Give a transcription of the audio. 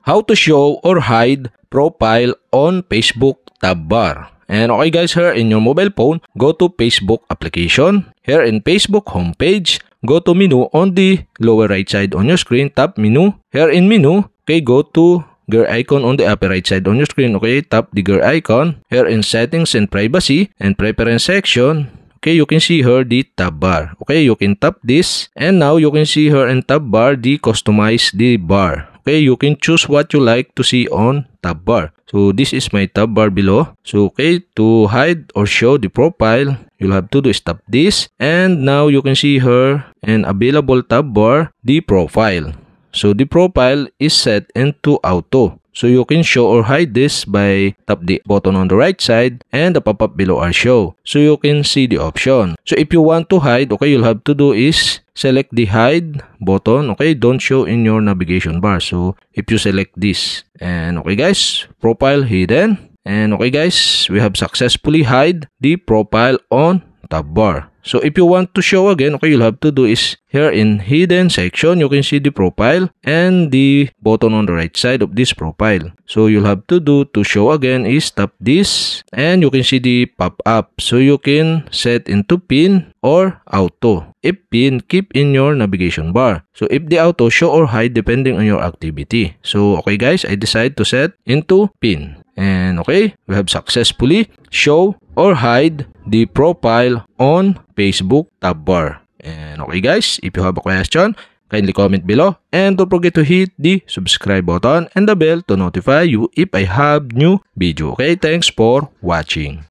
how to show or hide profile on Facebook tab bar. And okay guys, here in your mobile phone, go to Facebook application. Here in Facebook homepage, go to menu on the lower right side on your screen, tap menu. Here in menu, okay, go to gear icon on the upper right side on your screen. Okay, tap the gear icon. Here in settings and privacy and preference section, okay, you can see here the tab bar. Okay, you can tap this, and now you can see here in tab bar the customize the bar. Okay, you can choose what you like to see on tab bar. So this is my tab bar below. So okay, to hide or show the profile, you'll have to do is tap this, and now you can see here an available tab bar the profile. So the profile is set into auto. So you can show or hide this by tap the button on the right side, and the pop-up below are show. So you can see the option. So if you want to hide, okay, you'll have to do is select the hide button. Okay, don't show in your navigation bar. So if you select this, and okay guys, profile hidden. And okay guys, we have successfully hide the profile on tab bar. So if you want to show again, okay, you'll have to do is here in hidden section, you can see the profile and the button on the right side of this profile. So you'll have to do to show again is tap this, and you can see the pop-up. So you can set into pin or auto. If pin, keep in your navigation bar. So if the auto, show or hide depending on your activity. So okay guys, I decide to set into pin. And okay, we have successfully show or hide the profile on Facebook tab bar. And okay guys, if you have a question, kindly comment below, and don't forget to hit the subscribe button and the bell to notify you if I have new video. Okay, thanks for watching.